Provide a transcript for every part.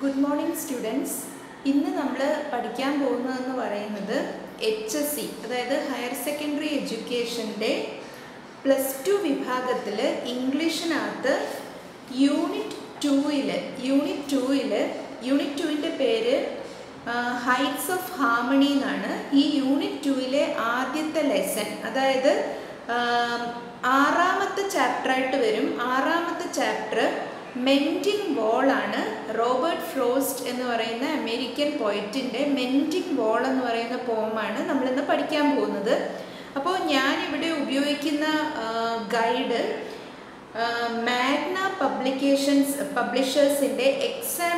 Good morning students. ഇന്ന് നമ്മൾ പഠിക്കാൻ പോകുന്നതെന്ന് പറയുന്നത് HSC അതായത് ഹയർ സെക്കൻഡറി എഡ്യൂക്കേഷന്റെ +2 വിഭാഗത്തിൽ ഇംഗ്ലീഷിനകത്ത് യൂണിറ്റ് 2ന്റെ പേര് ഹൈറ്റ്സ് ഓഫ് ഹാർമണി എന്നാണ്. ഈ യൂണിറ്റ് 2ലെ ആദ്യത്തെ ലെസൺ അതായത് ആറാമത്തെ ചാപ്റ്റർ ആയിട്ട് വരും. ആറാമത്തെ ചാപ്റ്റർ മെൻഡിങ് വോൾ ആണ്. റോബർട്ട് ഫ്രോസ്റ്റ് എന്ന് പറയുന്ന അമേരിക്കൻ പോയറ്റിൻ്റെ മെൻഡിങ് വോൾ എന്ന് പറയുന്ന പോമാണ് നമ്മളിന്ന് പഠിക്കാൻ പോകുന്നത്. അപ്പോൾ ഞാനിവിടെ ഉപയോഗിക്കുന്ന ഗൈഡ് മാഗ്ന പബ്ലിഷേഴ്സിൻ്റെ എക്സാം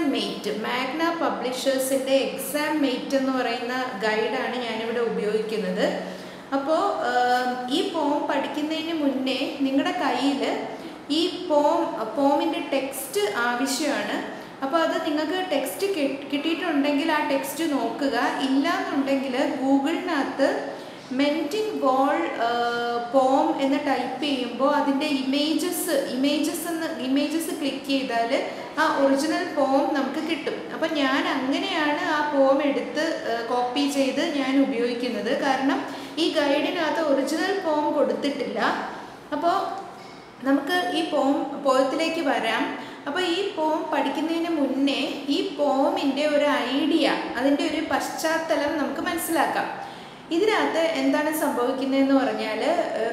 മേറ്റ് എന്ന് പറയുന്ന ഗൈഡാണ് ഞാനിവിടെ ഉപയോഗിക്കുന്നത്. അപ്പോൾ ഈ പോം പഠിക്കുന്നതിന് മുന്നേ നിങ്ങളുടെ കയ്യിൽ ഈ പോമിൻ്റെ ടെക്സ്റ്റ് ആവശ്യമാണ്. അപ്പോൾ അത് നിങ്ങൾക്ക് ടെക്സ്റ്റ് കിട്ടിയിട്ടുണ്ടെങ്കിൽ ആ ടെക്സ്റ്റ് നോക്കുക. ഇല്ലയെന്നുണ്ടെങ്കിൽ ഗൂഗിളിനകത്ത് മെൻഡിങ് വോൾ പോം എന്ന് ടൈപ്പ് ചെയ്യുമ്പോൾ അതിൻ്റെ ഇമേജസ് ക്ലിക്ക് ചെയ്താൽ ആ ഒറിജിനൽ പോം നമുക്ക് കിട്ടും. അപ്പം ഞാൻ അങ്ങനെയാണ് ആ പോം എടുത്ത് കോപ്പി ചെയ്ത് ഞാൻ ഉപയോഗിക്കുന്നത്. കാരണം ഈ ഗൈഡിനകത്ത് ഒറിജിനൽ പോം കൊടുത്തിട്ടില്ല. അപ്പോൾ നമുക്ക് ഈ പോയത്തിലേക്ക് വരാം. അപ്പോൾ ഈ പോം പഠിക്കുന്നതിന് മുന്നേ ഈ പോമിൻ്റെ ഒരു ഐഡിയ, അതിൻ്റെ ഒരു പശ്ചാത്തലം നമുക്ക് മനസ്സിലാക്കാം. ഇതിനകത്ത് എന്താണ് സംഭവിക്കുന്നതെന്ന് പറഞ്ഞാൽ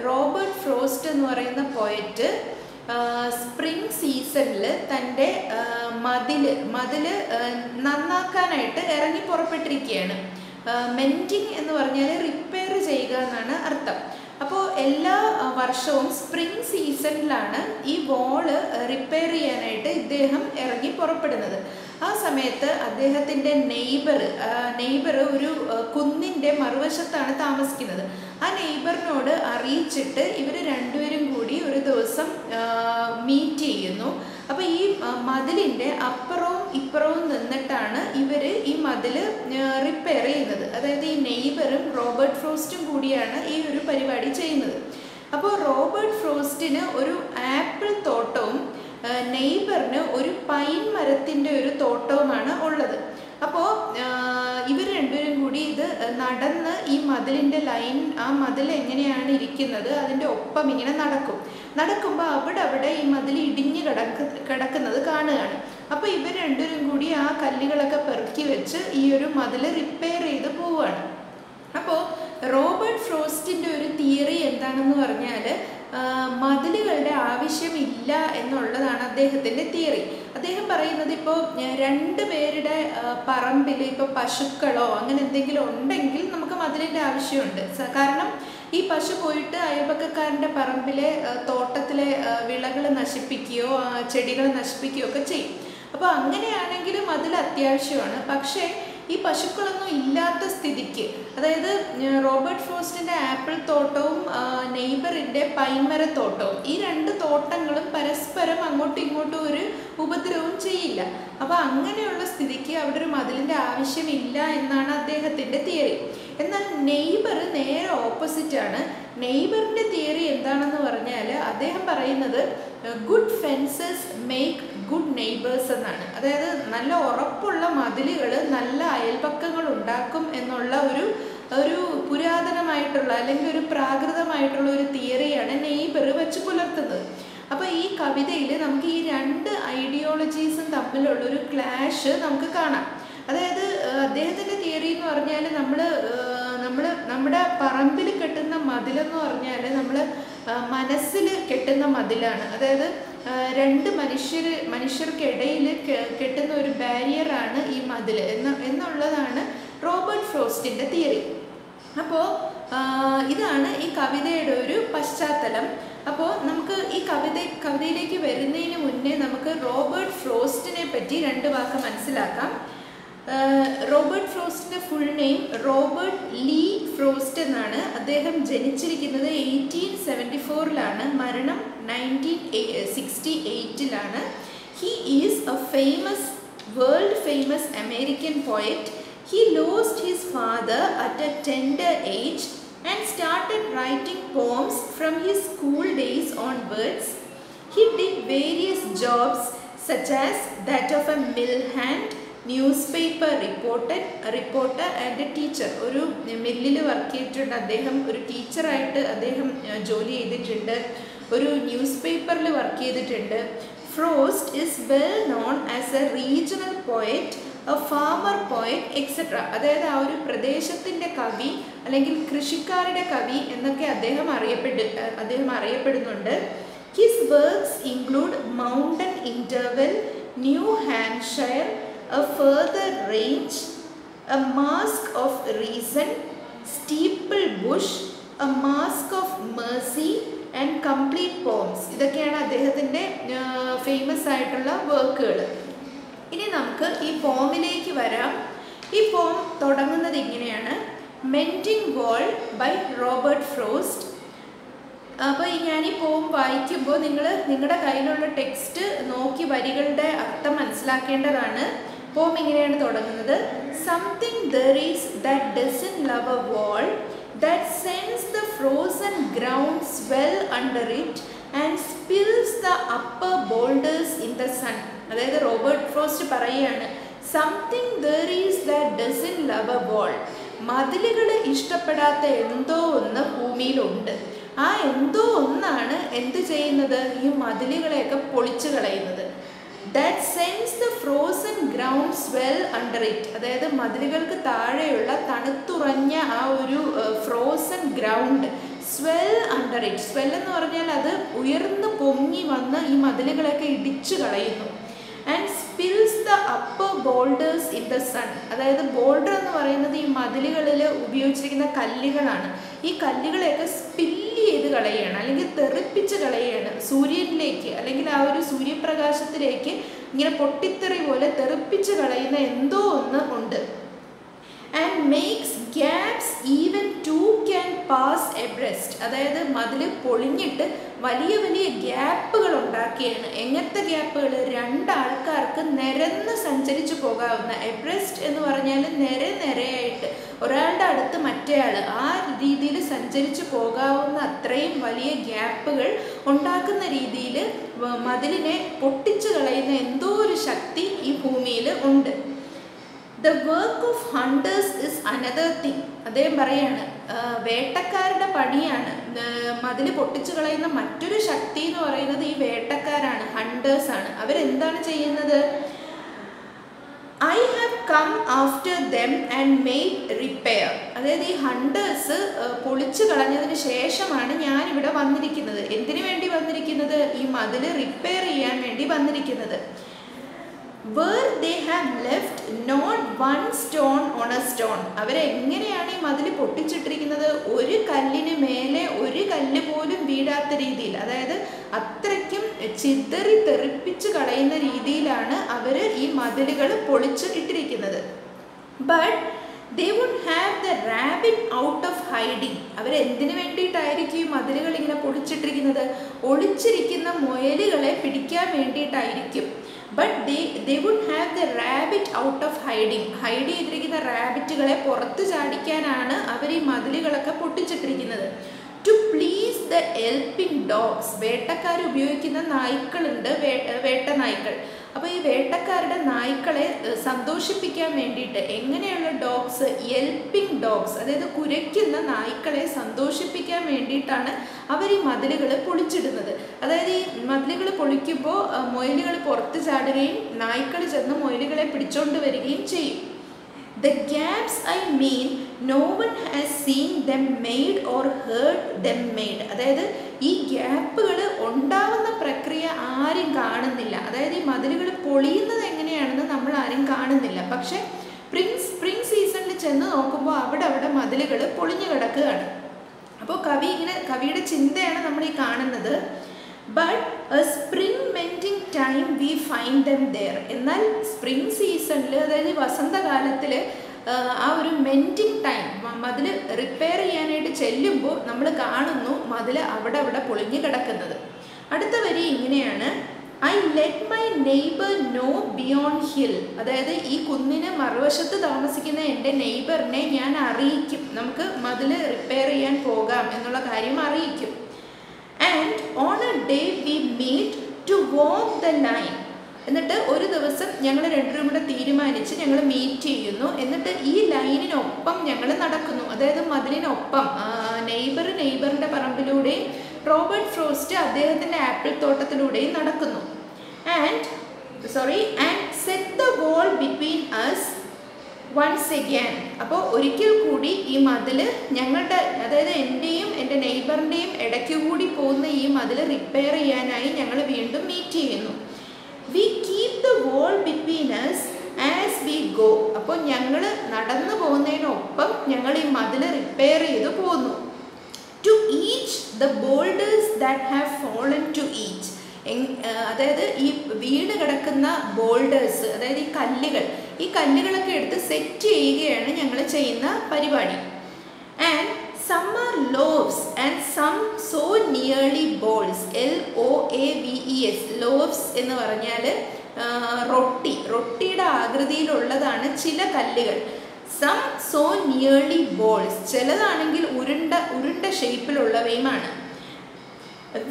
റോബർട്ട് ഫ്രോസ്റ്റ് എന്ന് പറയുന്ന പോയറ്റ് സ്പ്രിംഗ് സീസണിൽ തൻ്റെ മതിൽ നന്നാക്കാനായിട്ട് ഇറങ്ങി പുറപ്പെട്ടിരിക്കുകയാണ്. മെൻഡിങ് എന്ന് പറഞ്ഞാൽ റിപ്പയർ ചെയ്യുക എന്നാണ് അർത്ഥം. അപ്പോൾ എല്ലാ വർഷവും സ്പ്രിംഗ് സീസണിലാണ് ഈ വോള് റിപ്പയർ ചെയ്യാനായിട്ട് ഇദ്ദേഹം ഇറങ്ങി പുറപ്പെടുന്നത്. ആ സമയത്ത് അദ്ദേഹത്തിൻ്റെ നെയ്ബർ ഒരു കുന്നിൻ്റെ മറുവശത്താണ് താമസിക്കുന്നത്. ആ നെയ്ബറിനോട് അറിയിച്ചിട്ട് ഇവർ രണ്ടുപേരും കൂടി ഒരു ദിവസം മീറ്റ് ചെയ്യുന്നു. അപ്പോൾ ഈ മതിലിൻ്റെ അപ്പുറവും ഇപ്പുറവും നിന്നിട്ടാണ് ഇവർ ഈ മതിൽ റിപ്പയർ ചെയ്യുന്നത്. അതായത് ഈ നെയ്ബറും റോബർട്ട് ഫ്രോസ്റ്റും കൂടിയാണ് ഈ ഒരു പരിപാടി ചെയ്യുന്നത്. അപ്പോൾ റോബർട്ട് ഫ്രോസ്റ്റിന് ഒരു ആപ്പിൾ തോട്ടവും നെയ്ബറിന് ഒരു പൈൻ മരത്തിൻ്റെ ഒരു തോട്ടവുമാണ് ഉള്ളത്. അപ്പോൾ ഇവർ രണ്ടുപേരും കൂടി ഇത് നടന്ന് ഈ മതിലിൻ്റെ ആ മതിൽ എങ്ങനെയാണ് ഇരിക്കുന്നത് അതിൻ്റെ ഒപ്പം ഇങ്ങനെ നടക്കുമ്പോൾ അവിടെ ഈ മതിൽ ഇടിഞ്ഞ് കിടക്കുന്നത് കാണുകയാണ്. അപ്പോൾ ഇവർ രണ്ടുപേരും കൂടി ആ കല്ലുകളൊക്കെ പെറുക്കി വെച്ച് ഈ ഒരു മതിൽ റിപ്പയർ ചെയ്ത് പോവുകയാണ്. അപ്പോൾ റോബർട്ട് ഫ്രോസ്റ്റിൻ്റെ ഒരു തിയറി എന്താണെന്ന് പറഞ്ഞാൽ മതിലുകളുടെ ആവശ്യമില്ല എന്നുള്ളതാണ് അദ്ദേഹത്തിൻ്റെ തിയറി. അദ്ദേഹം പറയുന്നത് ഇപ്പോൾ രണ്ട് പേരുടെ പറമ്പിൽ ഇപ്പോൾ പശുക്കളോ അങ്ങനെ എന്തെങ്കിലും ഉണ്ടെങ്കിൽ നമുക്ക് മതിലിൻ്റെ ആവശ്യമുണ്ട്. കാരണം ഈ പശു പോയിട്ട് അയൽപക്കക്കാരൻ്റെ പറമ്പിലെ തോട്ടത്തിലെ വിളകൾ നശിപ്പിക്കുകയോ ചെടികൾ നശിപ്പിക്കുകയോ ഒക്കെ ചെയ്യും. അപ്പോൾ അങ്ങനെയാണെങ്കിൽ മതിൽ അത്യാവശ്യമാണ്. പക്ഷേ ഈ പശുക്കളൊന്നും ഇല്ലാത്ത സ്ഥിതിക്ക്, അതായത് റോബർട്ട് ഫ്രോസ്റ്റിൻ്റെ ആപ്പിൾ തോട്ടവും നെയ്ബറിൻ്റെ പൈൻമരത്തോട്ടവും, ഈ രണ്ട് തോട്ടങ്ങളും പരസ്പരം അങ്ങോട്ടും ഇങ്ങോട്ടും ഒരു ഉപദ്രവവും ചെയ്യില്ല. അപ്പോൾ അങ്ങനെയുള്ള സ്ഥിതിക്ക് അവിടെ ഒരു മതിലിൻ്റെ ആവശ്യമില്ല എന്നാണ് അദ്ദേഹത്തിൻ്റെ തിയറി. എന്നാൽ നെയ്ബർ നേരെ ഓപ്പോസിറ്റാണ്. നെയ്ബറിൻ്റെ തിയറി എന്താണെന്ന് പറഞ്ഞാൽ അദ്ദേഹം പറയുന്നത് good fences make good neighbours എന്നാണ്. അതായത് നല്ല ഉറപ്പുള്ള മതിലുകൾ നല്ല അയൽപക്കങ്ങൾ ഉണ്ടാക്കും എന്നുള്ള ഒരു പുരാതനമായിട്ടുള്ള അല്ലെങ്കിൽ ഒരു പ്രാകൃതമായിട്ടുള്ള ഒരു തിയറിയാണ് നെയ്ബർ വെച്ച് പുലർത്തുന്നത്. അപ്പോൾ ഈ കവിതയിൽ നമുക്ക് ഈ രണ്ട് ഐഡിയോളജീസും തമ്മിലുള്ളൊരു ക്ലാഷ് നമുക്ക് കാണാം. അതായത് അദ്ദേഹത്തിൻ്റെ തിയറി എന്ന് പറഞ്ഞാൽ നമ്മുടെ പറമ്പിൽ കെട്ടുന്ന മതിലെന്ന് പറഞ്ഞാൽ നമ്മൾ മനസ്സിൽ കെട്ടുന്ന മതിലാണ്. അതായത് രണ്ട് മനുഷ്യർക്കിടയിൽ കെട്ടുന്ന ഒരു ബാരിയറാണ് ഈ മതിൽ എന്നുള്ളതാണ് റോബർട്ട് ഫ്രോസ്റ്റിൻ്റെ തിയറി. അപ്പോൾ ഇതാണ് ഈ കവിതയുടെ ഒരു പശ്ചാത്തലം. അപ്പോൾ നമുക്ക് ഈ കവിതയിലേക്ക് വരുന്നതിന് മുന്നേ നമുക്ക് റോബർട്ട് ഫ്രോസ്റ്റിനെ പറ്റി രണ്ട് വാക്ക് മനസ്സിലാക്കാം. റോബർട്ട് ഫ്രോസ്റ്റിൻ്റെ full name Robert Lee Frost എന്നാണ്. അദ്ദേഹം ജനിച്ചിരിക്കുന്നത് 1874 മരണം 1968 He is a world famous American poet. He lost his father at a tender age and started writing poems from his school days onwards. He did various jobs such as that of a mill hand, news paper reporter and teacher. ഒരു മില്ലിൽ work ചെയ്തിട്ടുണ്ട് അദ്ദേഹം, ഒരു ടീച്ചറായിട്ട് അദ്ദേഹം ജോലി ചെയ്തിട്ടുണ്ട്, ഒരു ന്യൂസ് പേപ്പറിൽ വർക്ക് ചെയ്തിട്ടുണ്ട്. Frost is well known as A regional poet, A farmer poet etcetera. അതായത് ആ ഒരു പ്രദേശത്തിൻ്റെ കവി അല്ലെങ്കിൽ കൃഷിക്കാരുടെ കവി എന്നൊക്കെ അദ്ദേഹം അറിയപ്പെടുന്നുണ്ട്. His works include Mountain Interval, New Hampshire, A Further Range, A Mask of Reason, Steeple Bush, A Mask of Mercy and Complete Poems. ഇതൊക്കെയാണ് അദ്ദേഹത്തിൻ്റെ ഫേമസ് ആയിട്ടുള്ള വർക്കുകൾ. ഇനി നമുക്ക് ഈ പോമിലേക്ക് വരാം. ഈ പോം തുടങ്ങുന്നത് ഇങ്ങനെയാണ്: Mending Wall by Robert Frost. അപ്പോൾ ഞാൻ ഈ പോം വായിക്കുമ്പോൾ നിങ്ങളുടെ കയ്യിലുള്ള ടെക്സ്റ്റ് നോക്കി വരികളുടെ അർത്ഥം മനസ്സിലാക്കേണ്ടതാണ്. പോം ഇങ്ങനെയാണ് തുടങ്ങുന്നത്: something there is that doesn't love a wall, that sends the frozen ground swell under it and spills the upper boulders in the sun. അതായത് റോബർട്ട് ഫ്രോസ്റ്റ് പറയുകയാണ്, something there is that doesn't love a wall. മതിലുകൾ ഇഷ്ടപ്പെടാത്ത എന്തോ ഒന്ന് ഭൂമിയിലുണ്ട്. ആ എന്തോ ഒന്നാണ് എന്ത് ചെയ്യുന്നത്? ഈ മതിലുകളെയൊക്കെ പൊളിച്ചു കളയുന്നത്. That sends the frozen ground swell under it. അതായത് മതിലുകൾക്ക് താഴെയുള്ള തണുത്തുറഞ്ഞ ആ ഒരു frozen ground swell under it. Swell എന്ന് പറഞ്ഞാൽ അത് ഉയർന്നു പൊങ്ങി വന്ന് ഈ മതിലുകളൊക്കെ ഇടിച്ചു കളയുന്നു. And spills the upper boulders in the sun. അതായത് ബോൾഡർ എന്ന് പറയുന്നത് ഈ മതിലുകളിൽ ഉപയോഗിച്ചിരിക്കുന്ന കല്ലുകളാണ്. ഈ കല്ലുകളെയൊക്കെ സ്പില്ല് ചെയ്ത് കളയുകയാണ്, അല്ലെങ്കിൽ തെറിപ്പിച്ച് കളയുകയാണ് സൂര്യനിലേക്ക്, അല്ലെങ്കിൽ ആ ഒരു സൂര്യപ്രകാശത്തിലേക്ക് ഇങ്ങനെ പൊട്ടിത്തെറി പോലെ തെറിപ്പിച്ച് കളയുന്ന എന്തോ ഒന്ന് ഉണ്ട്. And makes gaps even two can pass abreast. അതായത് മതിൽ പൊളിഞ്ഞിട്ട് വലിയ വലിയ ഗ്യാപ്പുകൾ ഉണ്ടാക്കിയാണ്. എങ്ങനത്തെ ഗ്യാപ്പുകൾ? രണ്ടാൾക്കാർക്ക് നിരന്ന് സഞ്ചരിച്ചു പോകാവുന്ന. എബ്രസ്റ്റ് എന്ന് പറഞ്ഞാൽ നിരയായിട്ട് ഒരാളുടെ അടുത്ത് മറ്റേയാൾ ആ രീതിയിൽ സഞ്ചരിച്ചു പോകാവുന്ന അത്രയും വലിയ ഗ്യാപ്പുകൾ ഉണ്ടാക്കുന്ന രീതിയിൽ മതിലിനെ പൊട്ടിച്ചു കളയുന്ന എന്തോ ഒരു ശക്തി ഈ ഭൂമിയിൽ ഉണ്ട്. The work of hunters is another thing. അദ്ദേഹം പറയാണ് വേട്ടക്കാരുടെ പണിയാണ് മതിൽ പൊട്ടിച്ചു കളയുന്ന മറ്റൊരു ശക്തി എന്ന് പറയുന്നത് ഈ വേട്ടക്കാരാണ്, ഹണ്ടേഴ്സാണ്. അവരെന്താണ് ചെയ്യുന്നത്? I have come after them and made repair. അതായത് ഈ ഹണ്ടേഴ്സ് പൊളിച്ചു കളഞ്ഞതിന് ശേഷമാണ് ഞാനിവിടെ വന്നിരിക്കുന്നത്. എന്തിനു വേണ്ടി വന്നിരിക്കുന്നത്? ഈ മതിൽ റിപ്പയർ ചെയ്യാൻ വേണ്ടി വന്നിരിക്കുന്നത്. Where they have left not one stone on a stone. അവരെങ്ങനെയാണ് ഈ മതിൽ പൊട്ടിച്ചിട്ടിരിക്കുന്നത്? ഒരു കല്ലിന് മേലെ ഒരു കല്ല് പോലും വീഴാത്ത രീതിയിൽ, അതായത് അത്രയ്ക്കും ചിതറി തെറിപ്പിച്ച് കളയുന്ന രീതിയിലാണ് അവർ ഈ മതിലുകൾ പൊളിച്ച് ഇട്ടിരിക്കുന്നത്. But they would have the rabbit out of hiding. അവരെന്തിനു വേണ്ടിയിട്ടായിരിക്കും ഈ മതിലുകൾ ഇങ്ങനെ പൊളിച്ചിട്ടിരിക്കുന്നത്? ഒളിച്ചിരിക്കുന്ന മുയലുകളെ പിടിക്കാൻ വേണ്ടിയിട്ടായിരിക്കും. But they would have the rabbit out of hiding. Hide ചെയ്തിരിക്കുന്ന റാബിറ്റുകളെ പുറത്ത് ചാടിക്കാനാണ് അവർ ഈ മതിലുകളൊക്കെ പൊട്ടിച്ചിട്ടിരിക്കുന്നത്. To please the yelping dogs. വേട്ടക്കാർ ഉപയോഗിക്കുന്ന നായ്ക്കളുണ്ട്, വേട്ട നായ്ക്കൾ. അപ്പോൾ ഈ വേട്ടക്കാരുടെ നായ്ക്കളെ സന്തോഷിപ്പിക്കാൻ വേണ്ടിയിട്ട് എങ്ങനെയുള്ള ഡോഗ്സ്? എൽപ്പിംഗ് ഡോഗ്സ്, അതായത് കുരയ്ക്കുന്ന നായ്ക്കളെ സന്തോഷിപ്പിക്കാൻ വേണ്ടിയിട്ടാണ് അവർ ഈ മതിലുകൾ പൊളിച്ചിടുന്നത്. അതായത് ഈ മതിലുകൾ പൊളിക്കുമ്പോൾ മുയലുകൾ പുറത്ത് ചാടുകയും നായ്ക്കൾ ചെന്ന് മുയലുകളെ പിടിച്ചുകൊണ്ട് വരികയും ചെയ്യും. The gaps I mean, no one has seen them made or heard them made. അതായത് ഈ ഗ്യാപ്പുകൾ ഉണ്ടാവുന്ന പ്രക്രിയ ആരും കാണുന്നില്ല. അതായത് ഈ മതിലുകൾ പൊളിയുന്നത് എങ്ങനെയാണെന്ന് നമ്മൾ ആരും കാണുന്നില്ല. പക്ഷെ സ്പ്രിംഗ് സീസണിൽ ചെന്ന് നോക്കുമ്പോൾ അവിടെ മതിലുകൾ പൊളിഞ്ഞു കിടക്കുകയാണ്. അപ്പോൾ കവിയുടെ ചിന്തയാണ് നമ്മൾ ഈ കാണുന്നത്. But a spring mending time we find them there. എന്നാൽ സ്പ്രിംഗ് സീസണിൽ, അതായത് വസന്തകാലത്തിൽ ആ ഒരു മെൻഡിങ് ടൈം, മതിൽ റിപ്പയർ ചെയ്യാനായിട്ട് ചെല്ലുമ്പോൾ നമ്മൾ കാണുന്നു മതിൽ അവിടെ പൊളിഞ്ഞു കിടക്കുന്നത്. അടുത്ത വരി ഇങ്ങനെയാണ്: I let my neighbour know beyond hill. അതായത് ഈ കുന്നിന് മറുവശത്ത് താമസിക്കുന്ന എൻ്റെ നെയ്ബറിനെ ഞാൻ അറിയിക്കും, നമുക്ക് മതിൽ റിപ്പയർ ചെയ്യാൻ പോകാം എന്നുള്ള കാര്യം അറിയിക്കും. And on a day we meet to walk the line. എന്നിട്ട് ഒരു ദിവസം ഞങ്ങൾ രണ്ടുപേരും കൂടെ തീരുമാനിച്ച് ഞങ്ങൾ മീറ്റ് ചെയ്യുന്നു. എന്നിട്ട് ഈ ലൈനിനൊപ്പം ഞങ്ങൾ നടക്കുന്നു, അതായത് മതിലിനൊപ്പം. നെയ്ബറിൻ്റെ പറമ്പിലൂടെയും റോബർട്ട് ഫ്രോസ്റ്റ് അദ്ദേഹത്തിൻ്റെ ആപ്പിൾ തോട്ടത്തിലൂടെയും നടക്കുന്നു. And set the wall between us once again. അപ്പോൾ ഒരിക്കൽ കൂടി ഈ മതിൽ ഞങ്ങളുടെ, അതായത് എൻ്റെയും എൻ്റെ നെയ്ബറിൻ്റെയും ഇടയ്ക്ക് കൂടി പോകുന്ന ഈ മതിൽ റിപ്പയർ ചെയ്യാനായി ഞങ്ങൾ വീണ്ടും മീറ്റ് ചെയ്യുന്നു. We keep the wall between us as we go. അപ്പോൾ ഞങ്ങൾ നടന്നു പോകുന്നതിനൊപ്പം ഞങ്ങൾ ഈ മതിൽ റിപ്പയർ ചെയ്ത് പോകുന്നു. To each the boulders that have fallen to each. അതായത് ഈ വീണ് കിടക്കുന്ന ബോൾഡേഴ്സ്, അതായത് ഈ കല്ലുകളൊക്കെ എടുത്ത് സെറ്റ് ചെയ്യുകയാണ് ഞങ്ങൾ ചെയ്യുന്ന പരിപാടി. And some are loaves and some so nearly balls. LOAVES. Loaves എന്ന് പറഞ്ഞാൽ റൊട്ടിയുടെ ആകൃതിയിലുള്ളതാണ് ചില കല്ലുകൾ. Some so nearly balls. ചിലതാണെങ്കിൽ ഉരുണ്ട ഷേപ്പിലുള്ളവയുമാണ്.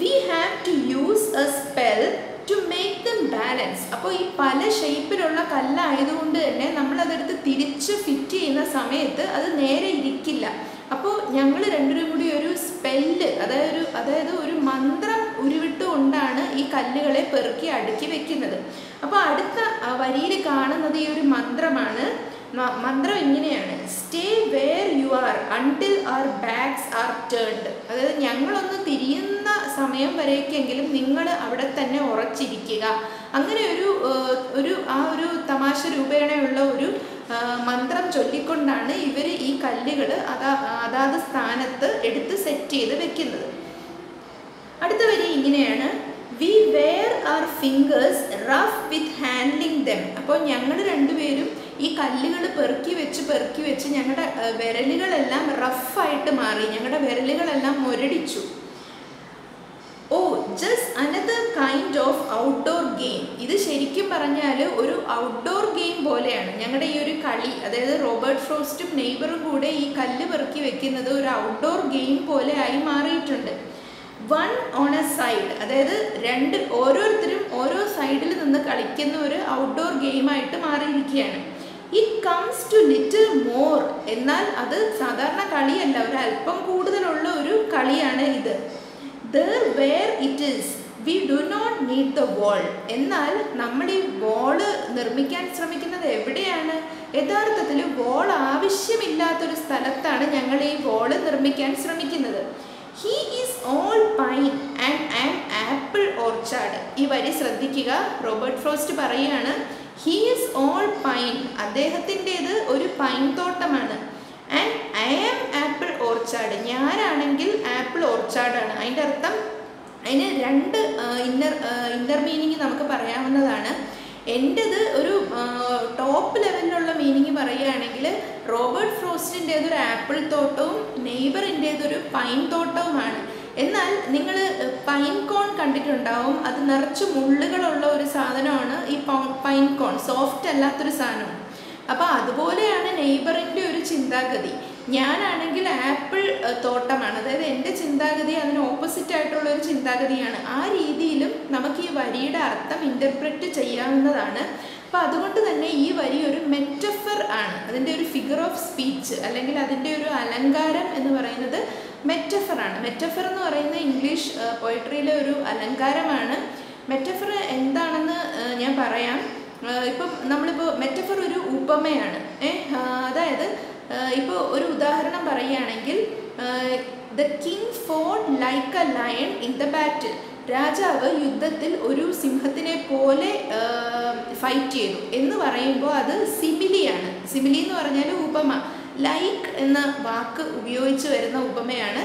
We have to use a spell to make them balance. അപ്പോൾ ഈ പല ഷേപ്പിലുള്ള കല്ലായതുകൊണ്ട് തന്നെ നമ്മളതെടുത്ത് തിരിച്ച് ഫിറ്റ് ചെയ്യുന്ന സമയത്ത് അത് നേരെ ഇരിക്കില്ല. അപ്പോൾ ഞങ്ങൾ രണ്ടുപേരും കൂടി ഒരു സ്പെല്ല്, അതായത് ഒരു മന്ത്രം ഉരുവിട്ടുകൊണ്ടാണ് ഈ കല്ലുകളെ പെറുക്കി അടുക്കി വെക്കുന്നത്. അപ്പോൾ അടുത്ത വരിയിൽ കാണുന്നത് ഈ ഒരു മന്ത്രമാണ്. മന്ത്രം ഇങ്ങനെയാണ്: stay where you are until our backs are turned. അതായത് ഞങ്ങളൊന്ന് തിരിയുന്ന സമയം വരേക്കെങ്കിലും നിങ്ങൾ അവിടെ തന്നെ ഉറച്ചിരിക്കുക. അങ്ങനെ ഒരു തമാശ രൂപേണയുള്ള ഒരു മന്ത്രം ചൊല്ലിക്കൊണ്ടാണ് ഇവർ ഈ കല്ലുകൾ അതാത് സ്ഥാനത്ത് എടുത്ത് സെറ്റ് ചെയ്ത് വെക്കുന്നത്. അടുത്ത വരി ഇങ്ങനെയാണ്: we were our fingers rough with handling dum. അപ്പോൾ ഞങ്ങൾ രണ്ടുപേരും ഈ കല്ലുകൾ പെറുക്കി വെച്ച് ഞങ്ങളുടെ വിരലുകളെല്ലാം റഫായിട്ട് മാറി, ഞങ്ങളുടെ വിരലുകളെല്ലാം മുരടിച്ചു. Just another kind of outdoor game. ഇത് ശരിക്കും പറഞ്ഞാൽ ഒരു ഔട്ട്ഡോർ ഗെയിം പോലെയാണ് ഞങ്ങളുടെ ഈ ഒരു കളി. അതായത് റോബർട്ട് ഫ്രോസ്റ്റും നെയ്ബറും കൂടെ ഈ കല്ല് പെറുക്കി വെക്കുന്നത് ഒരു ഔട്ട്ഡോർ ഗെയിം പോലെ ആയി മാറിയിട്ടുണ്ട്. വൺ ഓൺ എ സൈഡ്, അതായത് ഓരോരുത്തരും ഓരോ സൈഡിൽ നിന്ന് കളിക്കുന്ന ഒരു ഔട്ട്ഡോർ ഗെയിമായിട്ട് മാറിയിരിക്കുകയാണ്. It comes to little more. എന്നാൽ അത് സാധാരണ കളിയല്ല, ഒരു അല്പം കൂടുതലുള്ള ഒരു കളിയാണ് ഇത്. There where it is, we do not need the wall. എന്നാൽ നമ്മൾ ഈ വോള് നിർമ്മിക്കാൻ ശ്രമിക്കുന്നത് എവിടെയാണ്? യഥാർത്ഥത്തിൽ വോൾ ആവശ്യമില്ലാത്തൊരു സ്ഥലത്താണ് ഞങ്ങൾ ഈ വോള് നിർമ്മിക്കാൻ ശ്രമിക്കുന്നത്. He is all pine and an apple orchard. ഈ വരി ശ്രദ്ധിക്കുക. റോബർട്ട് ഫ്രോസ്റ്റ് പറയുകയാണ്, He is all pine. അദ്ദേഹത്തിൻ്റേത് ഒരു പൈൻ തോട്ടമാണ്. And I am apple orchard. ഞാനാണെങ്കിൽ ആപ്പിൾ ഓർച്ചാർഡാണ്. അതിൻ്റെ അർത്ഥം, അതിന് രണ്ട് ഇന്നർ മീനിങ് നമുക്ക് പറയാവുന്നതാണ്. എൻ്റേത് ഒരു ടോപ്പ് ലെവലിലുള്ള മീനിങ് പറയുകയാണെങ്കിൽ റോബർട്ട് ഫ്രോസ്റ്റിൻ്റേതൊരു ആപ്പിൾ തോട്ടവും നെയ്ബറിൻ്റേതൊരു പൈൻ തോട്ടവുമാണ്. എന്നാൽ നിങ്ങൾ പൈൻ കോൺ കണ്ടിട്ടുണ്ടാവും. അത് നിറച്ച് മുള്ളുകളുള്ള ഒരു സാധനമാണ് ഈ പൈൻ കോൺ, സോഫ്റ്റ് അല്ലാത്തൊരു സാധനം. അപ്പോൾ അതുപോലെയാണ് നെയ്ബറിൻ്റെ ഒരു ചിന്താഗതി. ഞാനാണെങ്കിൽ ആപ്പിൾ തോട്ടമാണ്, അതായത് എൻ്റെ ചിന്താഗതി അതിന് ഓപ്പോസിറ്റ് ആയിട്ടുള്ള ഒരു ചിന്താഗതിയാണ്. ആ രീതിയിലും നമുക്ക് ഈ വരിയുടെ അർത്ഥം ഇൻ്റർപ്രറ്റ് ചെയ്യാവുന്നതാണ്. അപ്പോൾ അതുകൊണ്ട് തന്നെ ഈ വരി ഒരു മെറ്റഫർ ആണ്. അതിൻ്റെ ഒരു ഫിഗർ ഓഫ് സ്പീച്ച് അല്ലെങ്കിൽ അതിൻ്റെ ഒരു അലങ്കാരം എന്ന് പറയുന്നത് മെറ്റഫറാണ്. മെറ്റഫർ എന്ന് പറയുന്നത് ഇംഗ്ലീഷ് പോയട്രിയിലെ ഒരു അലങ്കാരമാണ്. മെറ്റഫർ എന്താണെന്ന് ഞാൻ പറയാം. ഇപ്പം നമ്മളിപ്പോൾ മെറ്റഫർ ഒരു ഉപമയാണ്. അതായത് ഇപ്പോൾ ഒരു ഉദാഹരണം പറയുകയാണെങ്കിൽ, the king fort like A lion in the battle. രാജാവ് യുദ്ധത്തിൽ ഒരു സിംഹത്തിനെ പോലെ ഫൈറ്റ് ചെയ്തു എന്ന് പറയുമ്പോൾ അത് സിമിലിയാണ്. സിമിലി എന്ന് പറഞ്ഞാൽ ഉപമ. ലൈക്ക് എന്ന വാക്ക് ഉപയോഗിച്ച് വരുന്ന ഉപമയാണ്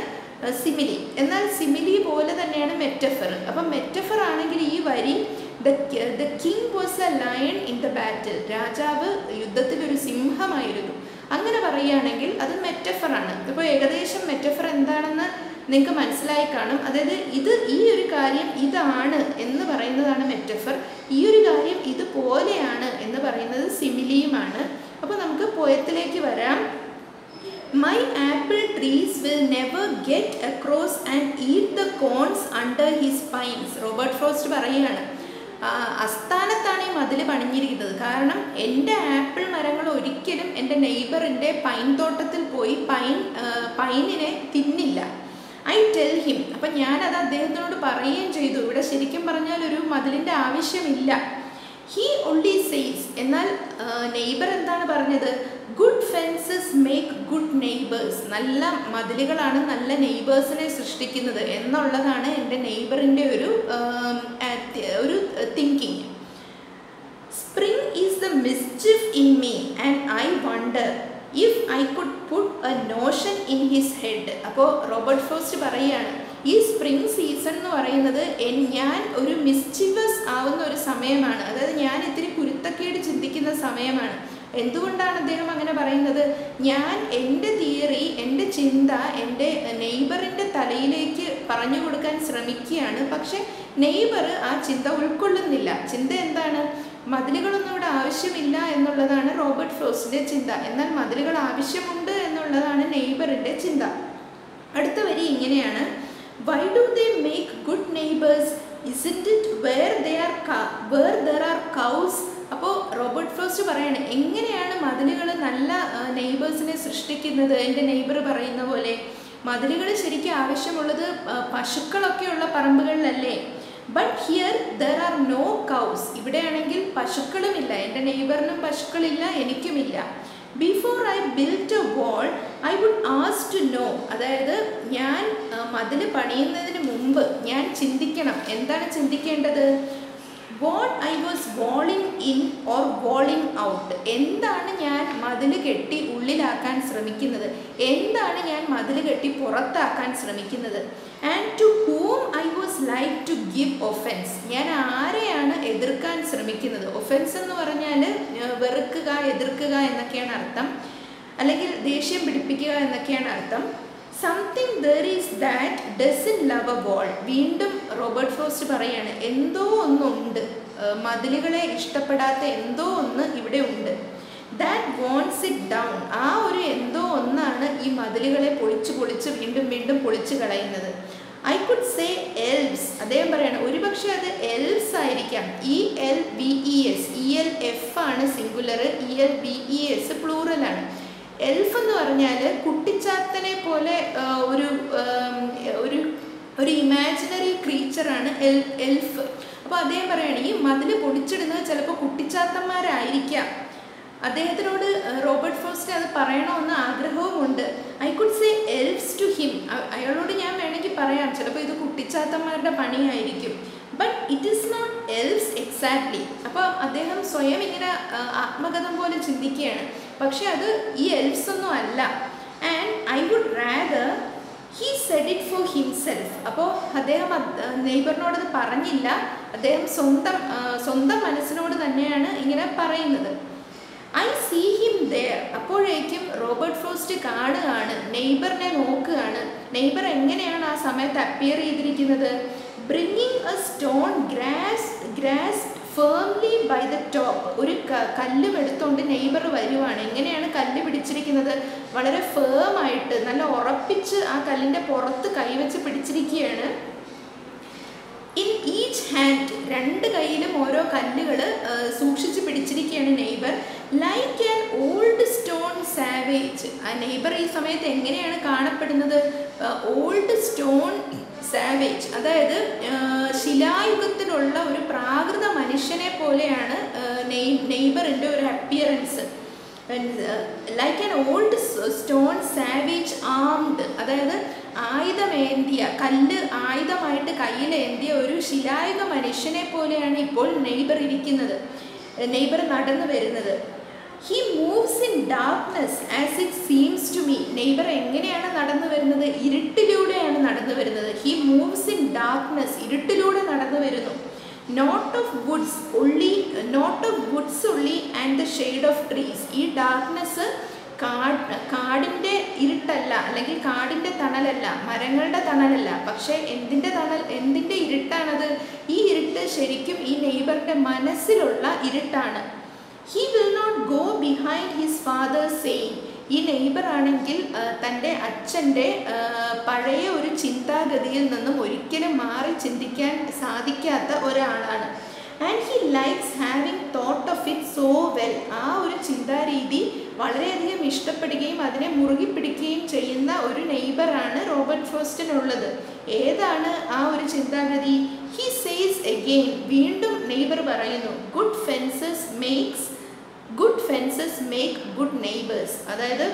സിമിലി. എന്നാൽ സിമിലി പോലെ തന്നെയാണ് മെറ്റഫർ. അപ്പം മെറ്റഫർ ആണെങ്കിൽ ഈ വരി the king was A lion in the battle. രാജാവ് യുദ്ധത്തിൽ ഒരു സിംഹമായിരുന്നു. അങ്ങനെ പറയുകയാണെങ്കിൽ അത് മെറ്റഫറാണ്. ഇപ്പോൾ ഏകദേശം മെറ്റഫർ എന്താണെന്ന് നിങ്ങൾക്ക് മനസ്സിലായി കാണും. അതായത് ഈ ഒരു കാര്യം ഇതാണ് എന്ന് പറയുന്നതാണ് മെറ്റഫർ. ഈ ഒരു കാര്യം ഇതുപോലെയാണ് എന്ന് പറയുന്നത് സിമിലിയുമാണ്. അപ്പോൾ നമുക്ക് പോയത്തിലേക്ക് വരാം. My apple trees will never get across and eat the cones under his pines. Robert Frost പറയുകയാണ്, അസ്ഥാനത്താണ് ഈ മതിൽ പണിഞ്ഞിരിക്കുന്നത്. കാരണം എൻ്റെ ആപ്പിൾ മരങ്ങൾ ഒരിക്കലും എൻ്റെ നെയ്ബറിൻ്റെ പൈൻ തോട്ടത്തിൽ പോയി പൈനിനെ തിന്നില്ല. I tell him. അപ്പം ഞാനത് അദ്ദേഹത്തിനോട് പറയുകയും ചെയ്തു. ഇവിടെ ശരിക്കും പറഞ്ഞാൽ ഒരു മതിലിൻ്റെ ആവശ്യമില്ല. He only says. എന്നാൽ നെയ്ബർ എന്താണ് പറഞ്ഞത്? Good fences make good neighbours. നല്ല മതിലുകളാണ് നല്ല നെയ്ബേഴ്സിനെ സൃഷ്ടിക്കുന്നത് എന്നുള്ളതാണ് എൻ്റെ നെയ്ബറിൻ്റെ ഒരു thinking. Spring is the mischief in me and I wonder if I could put a notion in his head. അപ്പോൾ റോബർട്ട് ഫ്രോസ്റ്റ് പറയുകയാണ്, ഈ സ്പ്രിംഗ് സീസൺ എന്ന് പറയുന്നത് ഞാൻ ഒരു മിസ്ചിവസ് ആവുന്ന ഒരു സമയമാണ്. അതായത് ഞാൻ ഇത്തിരി കുരുത്തക്കേട് ചിന്തിക്കുന്ന സമയമാണ്. എന്തുകൊണ്ടാണ് അദ്ദേഹം അങ്ങനെ പറയുന്നത്? ഞാൻ എൻ്റെ തിയറി, എൻ്റെ ചിന്ത എൻ്റെ നെയ്ബറിൻ്റെ തലയിലേക്ക് പറഞ്ഞു കൊടുക്കാൻ ശ്രമിക്കുകയാണ്. പക്ഷെ നെയ്ബർ ആ ചിന്ത ഉൾക്കൊള്ളുന്നില്ല. ചിന്ത എന്താണ്? മതിലുകളൊന്നും ഇവിടെ ആവശ്യമില്ല എന്നുള്ളതാണ് റോബർട്ട് ഫ്രോസ്റ്റിൻ്റെ ചിന്ത. എന്നാൽ മതിലുകൾ ആവശ്യമുണ്ട് എന്നുള്ളതാണ് നെയ്ബറിൻ്റെ ചിന്ത. അടുത്ത വരി ഇങ്ങനെയാണ്: Why do they make good neighbors? Isn't it where there are cows? അപ്പോൾ റോബർട്ട് ഫ്രോസ്റ്റ് പറയാണ്, എങ്ങനെയാണ് മതിലുകൾ നല്ല നെയ്ബേഴ്സിനെ സൃഷ്ടിക്കുന്നത്? എൻ്റെ നെയ്ബർ പറയുന്ന പോലെ മതിലുകൾ ശരിക്കും ആവശ്യമുള്ളത് പശുക്കളൊക്കെയുള്ള പറമ്പുകളിലല്ലേ? But here there are no cows. ഇവിടെയാണെങ്കിൽ പശുക്കളുമില്ല. എൻ്റെ നെയ്ബറിനും പശുക്കളില്ല, എനിക്കുമില്ല. Before I built a wall I would ask to know. അതായത് ഞാൻ മതിൽ പണിയുന്നതിന് മുമ്പ് ഞാൻ ചിന്തിക്കണം. എന്താണ് ചിന്തിക്കേണ്ടത്? What I was walling in or walling out. എന്താണ് ഞാൻ മതിൽ കെട്ടി ഉള്ളിലാക്കാൻ ശ്രമിക്കുന്നത്? എന്താണ് ഞാൻ മതിൽ കെട്ടി പുറത്താക്കാൻ ശ്രമിക്കുന്നത്? And to whom I was like to give offence. ഞാൻ ആരെയാണ് എതിർക്കാൻ ശ്രമിക്കുന്നത്? ഒഫൻസ് എന്ന് പറഞ്ഞാൽ വെറുക്കുക, എതിർക്കുക എന്നൊക്കെയാണ് അർത്ഥം, അല്ലെങ്കിൽ ദേഷ്യം പിടിപ്പിക്കുക എന്നൊക്കെയാണ് അർത്ഥം. Something there is that doesn't love a വാൾ. വീണ്ടും റോബർട്ട് ഫ്രോസ്റ്റ് പറയാണ്, എന്തോ ഒന്നുണ്ട്, മതിലുകളെ ഇഷ്ടപ്പെടാത്ത എന്തോ ഒന്ന് ഇവിടെ ഉണ്ട്. That wants it down. ആ ഒരു എന്തോ ഒന്നാണ് ഈ മതിലുകളെ പൊളിച്ച് വീണ്ടും വീണ്ടും പൊളിച്ച് കളയുന്നത്. I could say എൽവ്സ്. അദ്ദേഹം പറയാണ്, ഒരുപക്ഷെ അത് എൽവ്സ് ആയിരിക്കാം. ELVES. ELF ആണ് സിംഗുലർ, ELVES പ്ലൂറലാണ്. എൽഫ് എന്ന് പറഞ്ഞാൽ കുട്ടിച്ചാത്തനെ പോലെ ഒരു ഇമാജിനറി ക്രീച്ചറാണ് എൽഫ്. അപ്പോൾ അദ്ദേഹം പറയുകയാണ്, ഈ മതിൽ പൊളിച്ചിടുന്നത് ചിലപ്പോൾ കുട്ടിച്ചാത്തന്മാരായിരിക്കാം. അദ്ദേഹത്തിനോട് റോബർട്ട് ഫ്രോസ്റ്റ് അത് പറയണമെന്ന് ആഗ്രഹവുമുണ്ട്. I could say elves to him. അയാളോട് ഞാൻ വേണമെങ്കിൽ പറയാം, ചിലപ്പോൾ ഇത് കുട്ടിച്ചാത്തന്മാരുടെ പണിയായിരിക്കും. But it is not elves exactly. അപ്പോൾ അദ്ദേഹം സ്വയം ഇങ്ങനെ ആത്മകഥം പോലെ ചിന്തിക്കുകയാണ്. പക്ഷെ അത് ഈ എൽഫ്സ് ഒന്നും അല്ല. And I would rather he said it for himself. അപ്പോൾ അദ്ദേഹം നെയ്ബറിനോടത് പറഞ്ഞില്ല, അദ്ദേഹം സ്വന്തം മനസ്സിനോട് തന്നെയാണ് ഇങ്ങനെ പറയുന്നത്. I see him there. അപ്പോഴേക്കും റോബർട്ട് ഫ്രോസ്റ്റ് കാണുകയാണ്, നെയ്ബറിനെ നോക്കുകയാണ്. നെയ്ബർ എങ്ങനെയാണ് ആ സമയത്ത് അപ്പിയർ ചെയ്തിരിക്കുന്നത്? Bringing a stone grasped firmly by the top. ഒരു കല്ലും എടുത്തുകൊണ്ട് നെയ്ബർ വരുവാണ്. എങ്ങനെയാണ് കല്ല് പിടിച്ചിരിക്കുന്നത്? വളരെ ഫേമായിട്ട്, നല്ല ഉറപ്പിച്ച് ആ കല്ലിൻ്റെ പുറത്ത് കൈവച്ച് പിടിച്ചിരിക്കുകയാണ്. ഇൻ ഈച്ച് ഹാൻഡ്, രണ്ട് കൈയിലും ഓരോ കല്ലുകൾ സൂക്ഷിച്ച് പിടിച്ചിരിക്കുകയാണ് neighbour. Like an old stone savage. ആ നെയ്ബർ ഈ സമയത്ത് എങ്ങനെയാണ് കാണപ്പെടുന്നത്? ഓൾഡ് സ്റ്റോൺ സാവേജ്, അതായത് ശിലായുഗത്തിലുള്ള ഒരു പ്രാകൃത മനുഷ്യനെ പോലെയാണ് നെയ്ബറിൻ്റെ ഒരു appearance. Like an old stone savage armed, അതായത് ആയുധമേന്തിയ, കല്ല് ആയുധമായിട്ട് കയ്യിലേന്തിയ ഒരു ശിലായുഗ മനുഷ്യനെ പോലെയാണ് ഇപ്പോൾ നെയ്ബർ ഇരിക്കുന്നത്, നെയ്ബർ നടന്നു വരുന്നത്. He moves in darkness as it seems to me. Neighbour എങ്ങനെയാണ് നടന്നു വരുന്നത്? ഇരുട്ടിലൂടെയാണ് നടന്നു വരുന്നത്. ഹി മൂവ്സ് ഇൻ ഡാർക്ക്നെസ്, ഇരുട്ടിലൂടെ നടന്നു വരുന്നു. Not of woods only and the shade of trees. ഈ ഡാർക്ക്നെസ് കാടിൻ്റെ ഇരുട്ടല്ല, അല്ലെങ്കിൽ കാടിൻ്റെ തണലല്ല, മരങ്ങളുടെ തണലല്ല. പക്ഷേ എന്തിൻ്റെ ഇരുട്ടാണത്? ഈ ഇരുട്ട് ശരിക്കും ഈ നെയ്ബറിൻ്റെ മനസ്സിലുള്ള ഇരുട്ടാണ്. He will not go behind his father's saying. ഈ നെയ്ബർ ആണെങ്കിൽ തൻ്റെ അച്ഛൻ്റെ പഴയ ഒരു ചിന്താഗതിയിൽ നിന്നും ഒരിക്കലും മാറി ചിന്തിക്കാൻ സാധിക്കാത്ത ഒരാളാണ്. And he likes having thought of it so well. ആ ഒരു ചിന്താരീതി വളരെയധികം ഇഷ്ടപ്പെടുകയും അതിനെ മുറുകി പിടിക്കുകയും ചെയ്യുന്ന ഒരു നെയ്ബറാണ് റോബർട്ട് ഫ്രോസ്റ്റിനുള്ളത്. ഏതാണ് ആ ഒരു ചിന്താഗതി? ഹി സേസ് അഗെയിൻ, വീണ്ടും നെയ്ബർ പറയുന്നു, good fences make good neighbours. അതായത്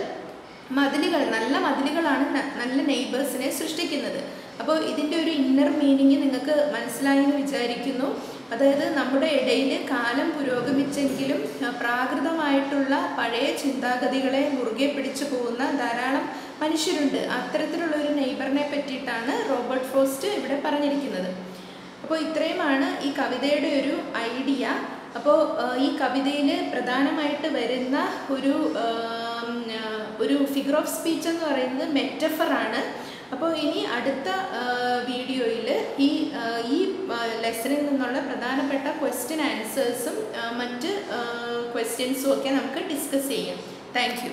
മതിലുകൾ, നല്ല മതിലുകളാണ് നല്ല നെയ്ബേഴ്സിനെ സൃഷ്ടിക്കുന്നത്. അപ്പോൾ ഇതിൻ്റെ ഒരു ഇന്നർ മീനിങ് നിങ്ങൾക്ക് മനസ്സിലായി എന്ന് വിചാരിക്കുന്നു. അതായത് നമ്മുടെ ഇടയിൽ കാലം പുരോഗമിച്ചെങ്കിലും പ്രാകൃതമായിട്ടുള്ള പഴയ ചിന്താഗതികളെ മുറുകെ പിടിച്ചു പോകുന്ന ധാരാളം മനുഷ്യരുണ്ട്. അത്തരത്തിലുള്ള ഒരു നെയ്ബറിനെ പറ്റിയിട്ടാണ് റോബർട്ട് ഫ്രോസ്റ്റ് ഇവിടെ പറഞ്ഞിരിക്കുന്നത്. അപ്പോൾ ഇത്രയുമാണ് ഈ കവിതയുടെ ഒരു ഐഡിയ. അപ്പോൾ ഈ കവിതയിൽ പ്രധാനമായിട്ട് വരുന്ന ഒരു ഫിഗർ ഓഫ് സ്പീച്ച് എന്ന് പറയുന്നത് മെറ്റഫറാണ്. അപ്പോൾ ഇനി അടുത്ത വീഡിയോയിൽ ഈ ലെസണിൽ നിന്നുള്ള പ്രധാനപ്പെട്ട ക്വസ്റ്റ്യൻ ആൻസേഴ്സും മറ്റ് ക്വസ്റ്റ്യൻസും ഒക്കെ നമുക്ക് ഡിസ്കസ് ചെയ്യാം. Thank you.